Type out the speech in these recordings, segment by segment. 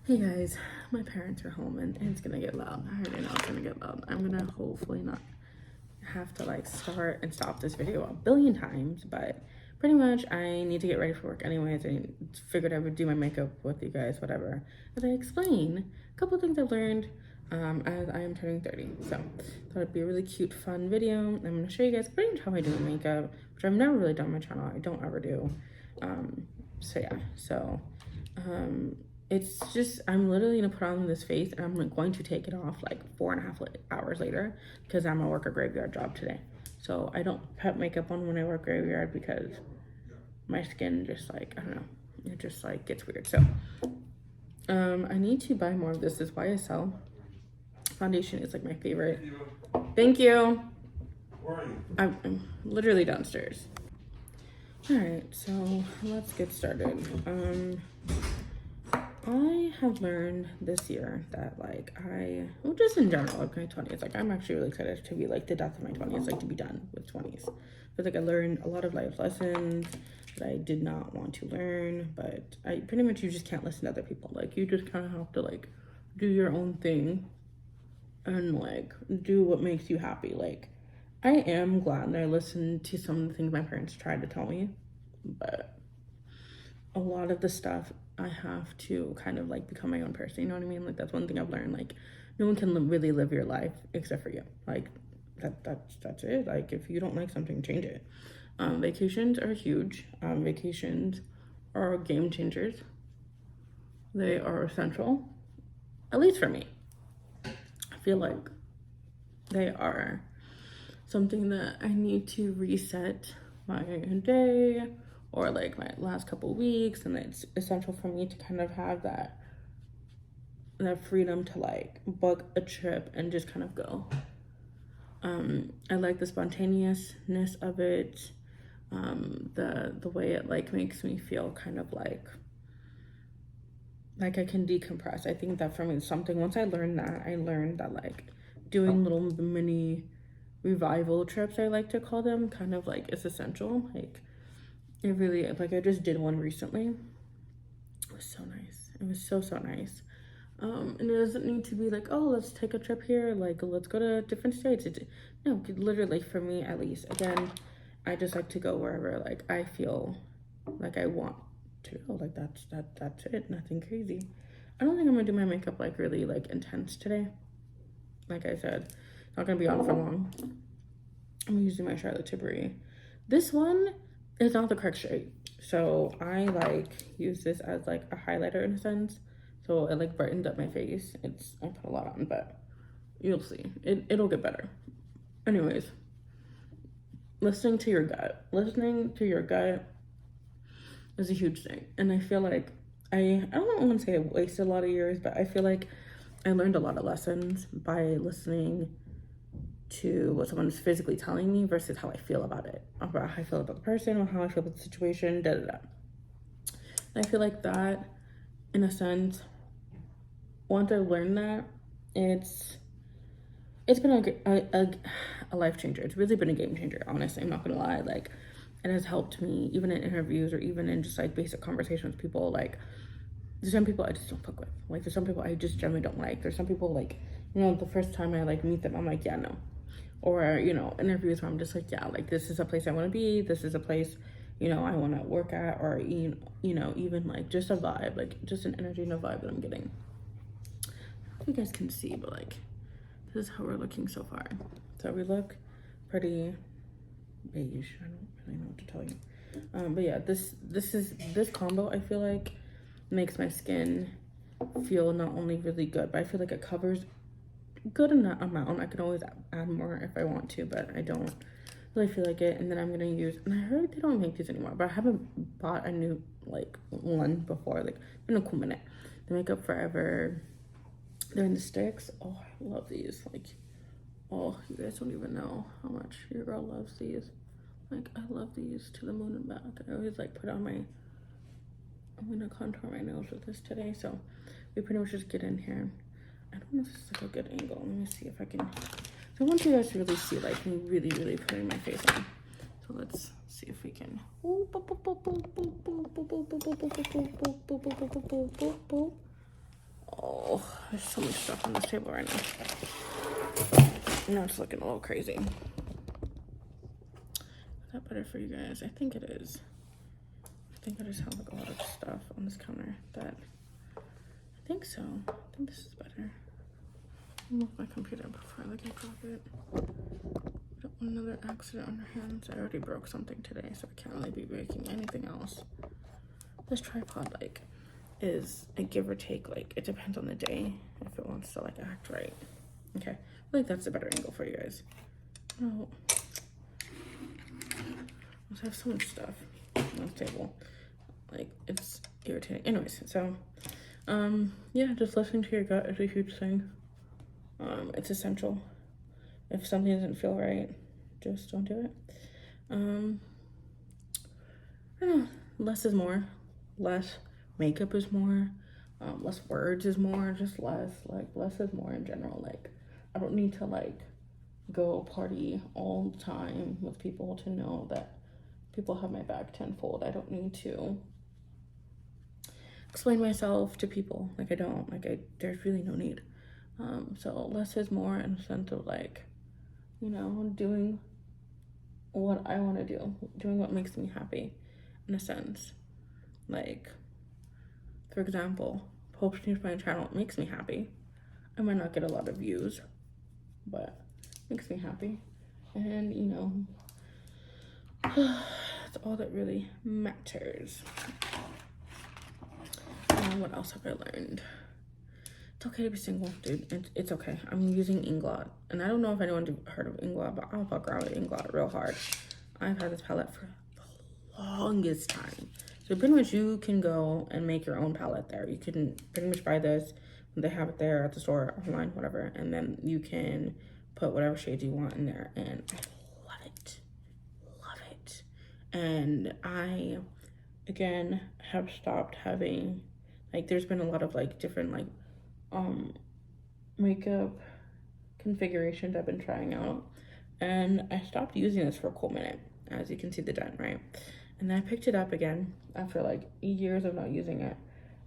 Hey guys, my parents are home and it's gonna get loud. I already know it's gonna get loud. I'm gonna hopefully not have to like start and stop this video a billion times, but pretty much I need to get ready for work anyways. I figured I would do my makeup with you guys, whatever, as I explain a couple of things I've learned as I am turning 30. So thought it'd be a really cute, fun video. I'm gonna show you guys pretty much how I do my makeup, which I've never really done on my channel. I don't ever do. It's just, I'm literally gonna put on this face and I'm like going to take it off like 4.5 hours later because I'm gonna work a graveyard job today. So I don't put makeup on when I work graveyard because my skin just like, I don't know, it just like gets weird. So I need to buy more of this. This is YSL foundation is like my favorite. Thank you. Where are you? I'm literally downstairs. All right, so let's get started. I have learned this year that like well, just in general, like my 20s, like I'm actually really excited to be like the death of my 20s, like to be done with 20s. But like I learned a lot of life lessons that I did not want to learn, but pretty much you just can't listen to other people. Like you just kind of have to like do your own thing and like do what makes you happy. Like I am glad that I listened to some of the things my parents tried to tell me, but a lot of the stuff I have to kind of like become my own person, you know what I mean? Like that's one thing I've learned, like no one can really live your life except for you. Like that's it. Like if you don't like something, change it. Vacations are huge. Vacations are game changers. They are essential, at least for me. I feel like they are something that I need to reset my day or like my last couple weeks, and it's essential for me to kind of have that freedom to like book a trip and just kind of go. I like the spontaneousness of it, the way it like makes me feel kind of like I can decompress. I think that for me something, once I learned that like doing little mini revival trips, I like to call them, kind of like is essential. Like it really, like I just did one recently. It was so nice. It was so nice. And it doesn't need to be like, oh, let's take a trip here, like let's go to different states. No, literally for me at least, again, I just like to go wherever like I feel like I want to go. Like that's it, nothing crazy. I don't think I'm gonna do my makeup like really like intense today. Like I said, it's not gonna be on for long. I'm using my Charlotte Tilbury. This one is not the correct shade, so I like use this as like a highlighter in a sense, so it like brightens up my face. I put a lot on, but you'll see it'll get better. Anyways, listening to your gut is a huge thing, and I feel like I don't want to say I wasted a lot of years, but I feel like I learned a lot of lessons by listening to what someone's physically telling me versus how I feel about it, about how I feel about the person or how I feel about the situation, And I feel like that, in a sense, once I learned that, it's been a life changer. It's really been a game changer, honestly. I'm not gonna lie. Like it has helped me even in interviews or even in just like basic conversations with people. Like there's some people I just don't fuck with. Like there's some people I just generally don't like. There's some people like, you know, the first time I like meet them, I'm like, yeah, no. Or, you know, interviews where I'm just like, yeah, like this is a place I want to be. This is a place, you know, I want to work at, or, you know, even like just a vibe, like just an energy and a vibe that I'm getting. I don't know if you guys can see, but like, this is how we're looking so far. So we look pretty beige. I don't really know what to tell you. But yeah, this combo, I feel like makes my skin feel not only really good, but I feel like it covers good enough amount. I can always add more if I want to, but I don't really feel like it. And then I'm gonna use, and I heard they don't make these anymore, but I haven't bought a new like one before. Like it's been a cool minute. The Makeup Forever, they're in the sticks. Oh, I love these. Like, oh, you guys don't even know how much your girl loves these. Like I love these to the moon and back. I always like put on my, I'm gonna contour my nose with this today. So we pretty much just get in here. I don't know if this is like a good angle. Let me see if I can. So I want you guys to really see like me really putting my face on. So let's see if we can. Oh, there's so much stuff on this table right now. Now it's looking a little crazy. Is that better for you guys? I think it is. I think I just have like a lot of stuff on this counter that I think so. I think this is better. I'll move my computer before I drop it. I don't want another accident on our hands. I already broke something today, so I can't really be breaking anything else. This tripod is a give or take. It depends on the day if it wants to act right. Okay, I think that's a better angle for you guys. No, I have so much stuff on this table. It's irritating. Anyways, so yeah, just listening to your gut is a huge thing. It's essential. If something doesn't feel right, just don't do it. I don't know, less is more. Less makeup is more. Less words is more. Just less. Less is more in general. I don't need to go party all the time with people to know that people have my back tenfold. I don't need to explain myself to people. I don't. There's really no need. So less is more in the sense of doing what I want to do, doing what makes me happy, in a sense. For example, posting to my channel makes me happy. I might not get a lot of views, but it makes me happy. And that's all that really matters. What else have I learned? It's okay to be single, dude. It's okay. I'm using Inglot. And I don't know if anyone heard of Inglot, but I'll fuck around with Inglot real hard. I've had this palette for the longest time. So pretty much you can go and make your own palette there. You can pretty much buy this. They have it there at the store, online, whatever. And then you can put whatever shades you want in there. And I love it. Love it. And I, again, have stopped having, there's been a lot of different makeup configurations I've been trying out, and I stopped using this for a cool minute, as you can see the dent, right? And then I picked it up again after years of not using it,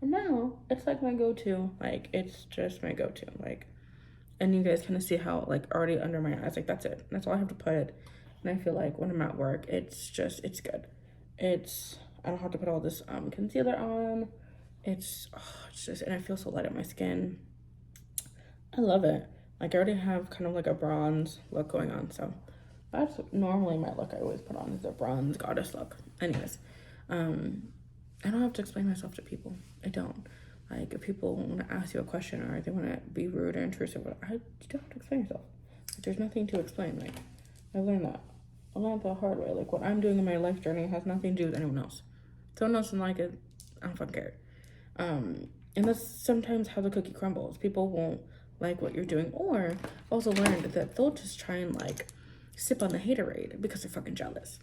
and now it's my go-to. It's just my go-to. And you guys kind of see how already under my eyes, that's it, that's all I have to put. And I feel when I'm at work, it's good. I don't have to put all this concealer on. It's just, and I feel so light on my skin. I love it. I already have kind of a bronze look going on, so that's normally my look I always put on, is a bronze goddess look. Anyways, I don't have to explain myself to people. I don't. If people want to ask you a question or they want to be rude or intrusive, you don't have to explain yourself. There's nothing to explain. I learned that. I learned the hard way. What I'm doing in my life journey has nothing to do with anyone else. Someone else doesn't like it, I don't fucking care. And that's sometimes how the cookie crumbles. People won't like what you're doing, or also learned that they'll just try and sip on the haterade because they're fucking jealous.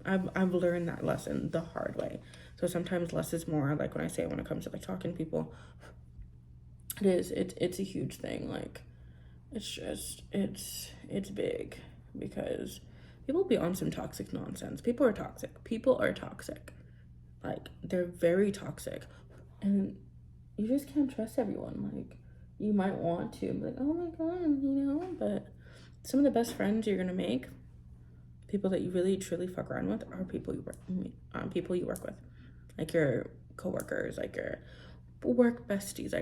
I've learned that lesson the hard way. So sometimes less is more. When I say, when it comes to talking to people, it's a huge thing. It's big, because people be on some toxic nonsense. People are toxic. They're very toxic, and you just can't trust everyone. You might want to be oh my god, but some of the best friends you're gonna make, people that you really truly fuck around with, are people you work with, your coworkers, your work besties.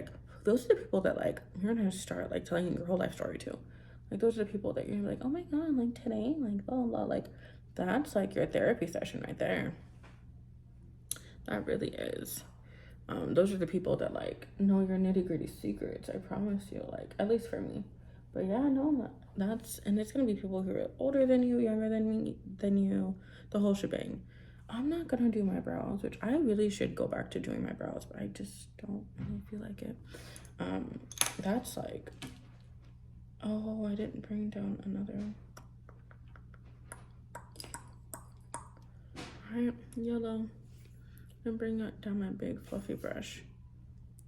Those are the people that you're gonna start telling your whole life story to. Those are the people that you're oh my god, today, blah blah blah. That's your therapy session right there. That really is. Those are the people that know your nitty-gritty secrets. I promise you, at least for me. But yeah, no, and it's gonna be people who are older than you, younger than you, the whole shebang. I'm not gonna do my brows, which I really should go back to doing my brows, but I just don't really feel like it. That's oh, I didn't bring down another. All right, yellow. And bring down my big fluffy brush.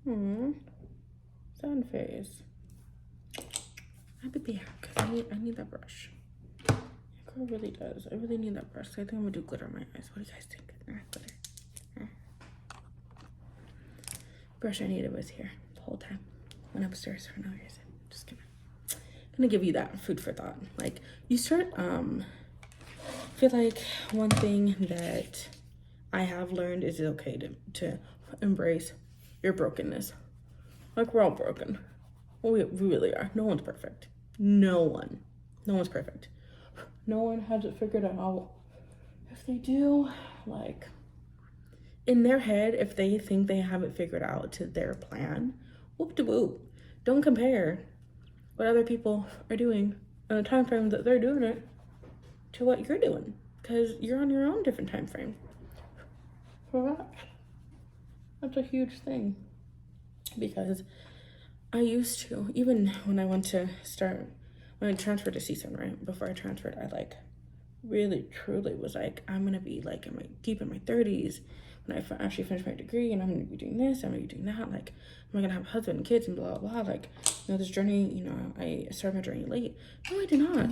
Sad face. I'll be back. I need that brush. Girl really does. I really need that brush. I think I'm gonna do glitter on my eyes. What do you guys think? Glitter. Brush I needed was here the whole time. went upstairs for no reason. Just gonna give you that food for thought. Like, you start, feel like one thing that I have learned is it's okay to embrace your brokenness. Like, we're all broken. We really are. No one's perfect. No one's perfect. No one has it figured out. If they do, like, in their head, if they think they have it figured out to their plan, whoop-de-whoop. Don't compare what other people are doing in the time frame that they're doing it to what you're doing, because you're on your own different time frame. That's a huge thing, because I used to, even when I transferred to CSUN, right? Before I transferred, I like really truly was like, I'm gonna be like deep in my 30s when I actually finish my degree, and I'm gonna be doing this, I'm gonna be doing that, like, am I gonna have a husband and kids and blah blah blah. Like, this journey, I started my journey late. No, I did not.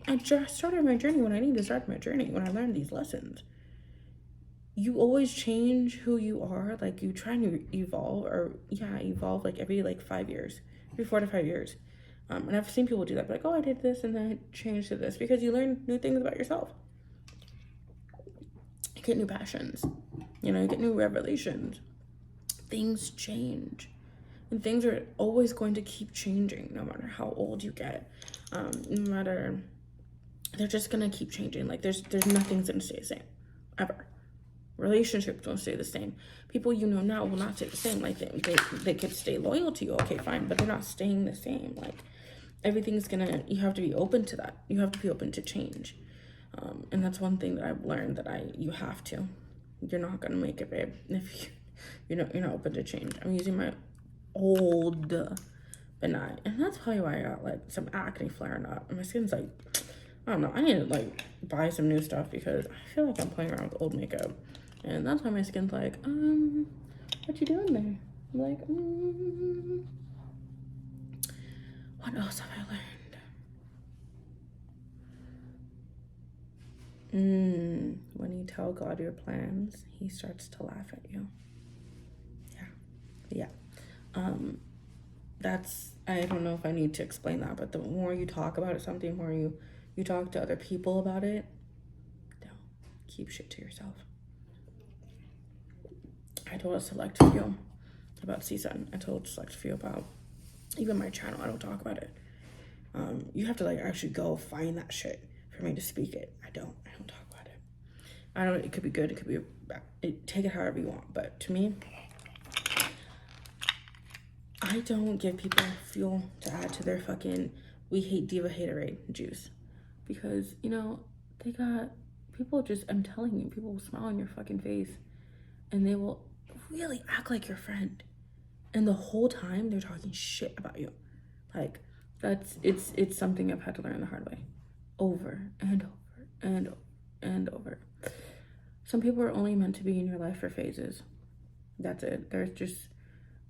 I just started my journey when I needed to start my journey, when I learned these lessons. You always change who you are. Like, you try and evolve like every 5 years, every 4 to 5 years. And I've seen people do that, like, oh, I did this and then I changed to this, because you learn new things about yourself. You get new passions, you get new revelations. Things change, and things are always going to keep changing, no matter how old you get. They're just gonna keep changing. Like, there's nothing's gonna stay the same, ever. Relationships don't stay the same. People now will not stay the same. Like, they could stay loyal to you, okay, fine, but they're not staying the same. Like, everything's you have to be open to that. You have to be open to change. And that's one thing that I've learned, that you have to. You're not gonna make it, babe, if you're not open to change. I'm using my old benign, and that's probably why I got some acne flaring up, and my skin's I don't know, I need to buy some new stuff, because I feel like I'm playing around with old makeup, and that's why my skin's what you doing there? I'm what else have I learned? When you tell God your plans, he starts to laugh at you. Yeah. I don't know if I need to explain that, but the more you talk about it, something more you talk to other people about it, don't keep shit to yourself. I told a select few about CSUN. I told a select few about even my channel. I don't talk about it. You have to actually go find that shit for me to speak it. I don't talk about it. It could be good, it could be bad. Take it however you want, but to me, I don't give people fuel to add to their fucking we hate diva haterade juice, because they got people just, I'm telling you, people will smile on your fucking face and they will really act like your friend, and the whole time they're talking shit about you. Like, it's something I've had to learn the hard way, over and over and over and over. Some people are only meant to be in your life for phases. That's it. They're just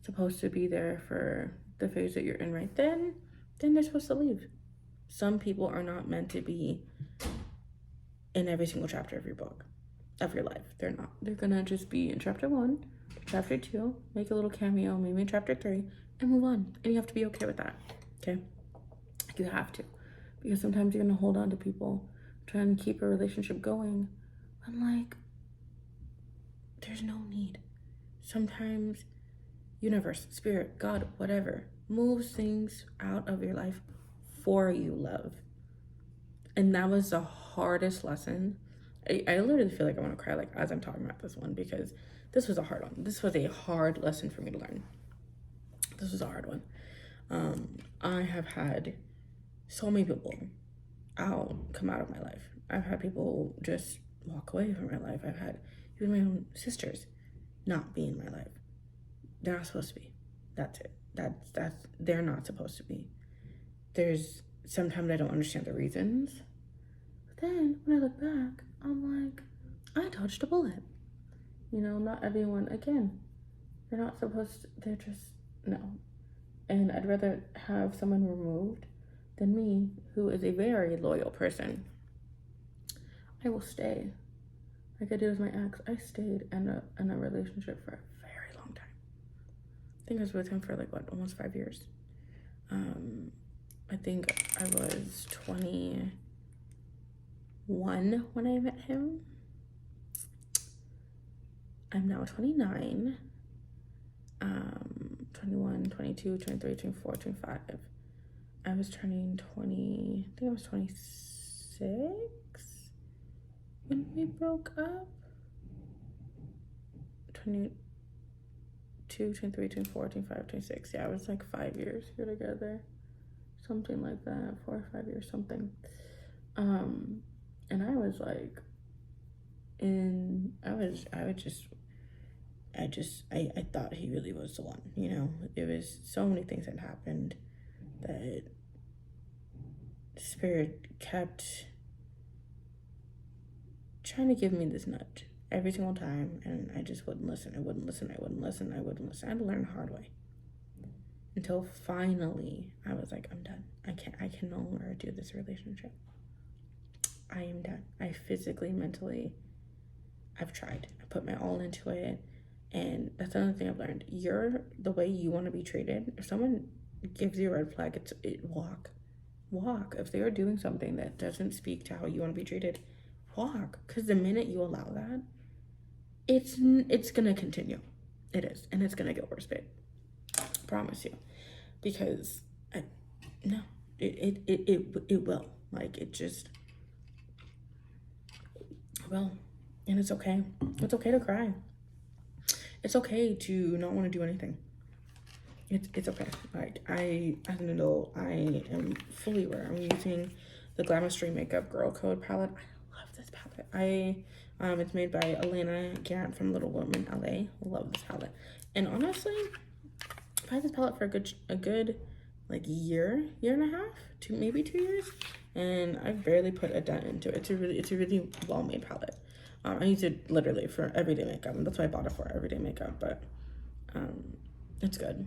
supposed to be there for the phase that you're in right then they're supposed to leave. Some people are not meant to be in every single chapter of your book, of your life. They're not. They're gonna just be in chapter 1, chapter 2, make a little cameo, maybe in chapter 3, and move on. And you have to be okay with that, okay? You have to. Because sometimes you're gonna hold on to people, trying to keep a relationship going. I'm there's no need. Sometimes universe, spirit, God, whatever, moves things out of your life for you, love. And that was the hardest lesson. I literally feel like I want to cry as I'm talking about this one, because this was a hard one. This was a hard lesson for me to learn. This was a hard one. I have had so many people come out of my life. I've had people just walk away from my life. I've had even my own sisters not be in my life. They're not supposed to be. That's it. That's they're not supposed to be. There's sometimes I don't understand the reasons. But then when I look back, I'm I dodged a bullet. Not everyone, again, they're not supposed to, they're just, no. And I'd rather have someone removed than me, who is a very loyal person. I will stay. Like I did with my ex, I stayed in a relationship for a very long time. think I was with him for like what, almost 5 years. I think I was 21 when I met him. I'm now 29. 21, 22, 23, 24, 25. I was turning 20, I think I was 26 when we broke up. 22, 23, 24, 25, 26. Yeah, it was like 5 years we were together. Something like that, 4 or 5 years, something. And I was like, I thought he really was the one, you know. It was so many things that happened that Spirit kept trying to give me this nudge every single time, and I just wouldn't listen. I wouldn't listen. I had to learn the hard way. Until finally I was like, I'm done. I can no longer do this relationship. I am done. I physically, mentally, I've tried. I put my all into it. And that's another thing I've learned. You're the way you want to be treated. If someone gives you a red flag, walk. If they are doing something that doesn't speak to how you want to be treated, walk. Because the minute you allow that, it's gonna continue. It is, and it's gonna get worse, babe. I promise you. Because it will. Like, it just will. And it's okay. It's okay to cry. It's okay to not want to do anything. It's okay. Like, as an adult, I am fully aware. I'm using the Glamour Street Makeup Girl Code palette. I love this palette. It's made by Elena Garrett from Little Women LA. Love this palette. And honestly, I've had this palette for a good like year and a half, maybe 2 years, and I've barely put a dent into it. It's a really well made palette. I use it literally for everyday makeup, and that's what I bought it for, everyday makeup, but it's good.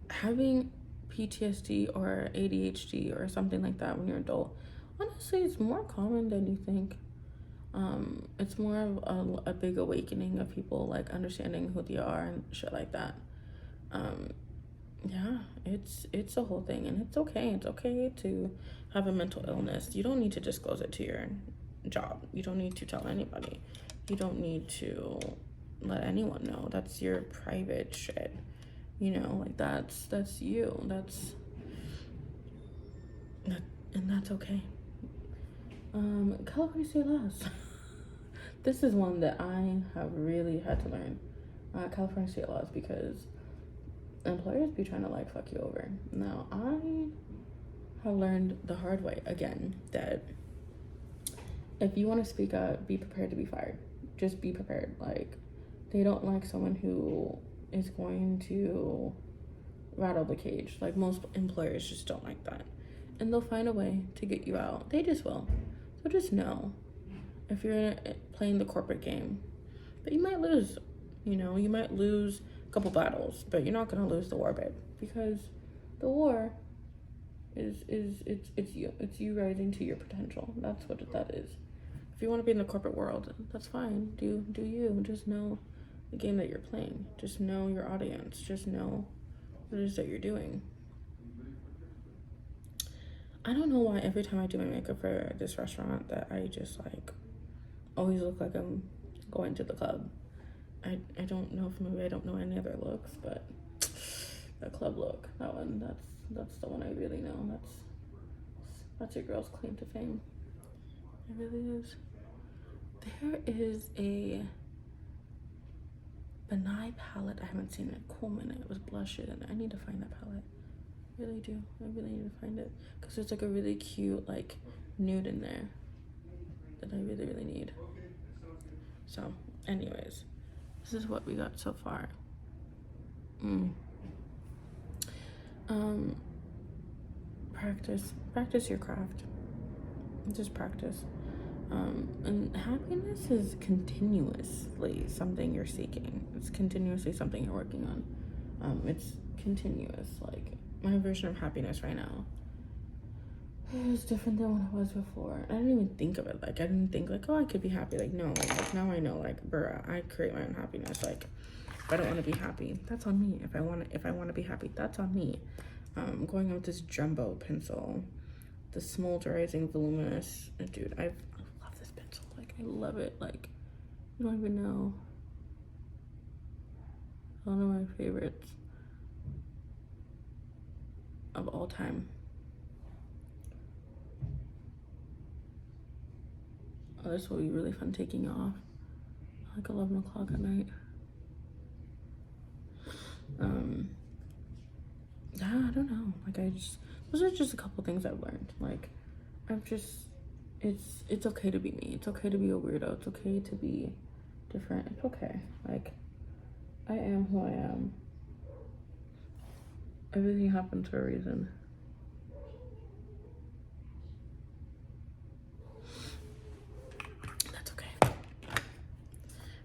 Having PTSD or ADHD or something like that when you're an adult, honestly, it's more common than you think. It's more of a big awakening of people like understanding who they are and shit like that. Yeah, it's a whole thing, and it's okay. It's okay to have a mental illness. You don't need to disclose it to your job. You don't need to tell anybody. You don't need to let anyone know. That's your private shit. You know, like that's you. And that's okay. California state laws. This is one that I have really had to learn. California state laws, because employers be trying to like fuck you over. Now, I have learned the hard way again that if you want to speak up, be prepared to be fired. Just be prepared. Like, they don't like someone who is going to rattle the cage. Like, most employers just don't like that, and they'll find a way to get you out. They just will. So just know, if you're playing the corporate game, but you might lose. You know, you might lose a couple battles, but you're not gonna lose the war, babe, because the war is you. It's you rising to your potential. That's what that is. If you want to be in the corporate world, that's fine. Do you. Just know the game that you're playing. Just know your audience. Just know what it is that you're doing. I don't know why every time I do my makeup for this restaurant that I just like always look like I'm going to the club. I don't know if maybe I don't know any other looks, but the club look, that one, that's the one I really know. That's your girl's claim to fame. It really is. There is a Benai palette. I haven't seen it in a cool minute. It was blushes, and I need to find that palette. I really do. I really need to find it, because there's like a really cute like nude in there that I really, really need. So anyways, this is what we got so far. Practice your craft. Just practice. And happiness is continuously something you're seeking. It's continuously something you're working on. It's continuous. Like, my version of happiness right now It was different than what it was before. I didn't even think of it. Like, I didn't think, like, oh, I could be happy. Like, no. Like, now I know, like, bruh, I create my own happiness. Like, if I don't want to be happy, that's on me. If I want to be happy, that's on me. Going out with this jumbo pencil, the smolderizing voluminous. Dude, I love this pencil. Like, I love it. Like, you don't even know. One of my favorites of all time. Oh, this will be really fun taking off. Like 11 o'clock at night. Yeah, I don't know. Like, those are just a couple things I've learned. Like, it's okay to be me. It's okay to be a weirdo. It's okay to be different. It's okay. Like, I am who I am. Everything happens for a reason. That's okay.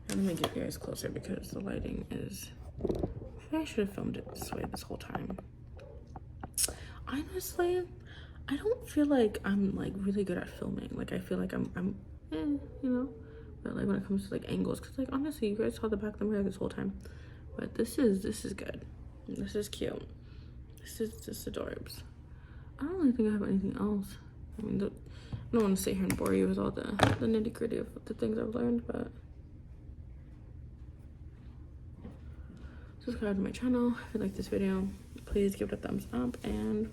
Let me get you guys closer because the lighting is... Maybe I should have filmed it this way this whole time. Honestly, I don't feel like I'm like really good at filming. Like, I feel like I'm you know, but like when it comes to like angles, because like honestly, you guys saw the back of the mirror this whole time. But this is good. This is cute. This is just adorbs. I don't really think I have anything else. I mean, I don't want to sit here and bore you with all the nitty gritty of the things I've learned, but subscribe to my channel if you like this video. Please give it a thumbs up and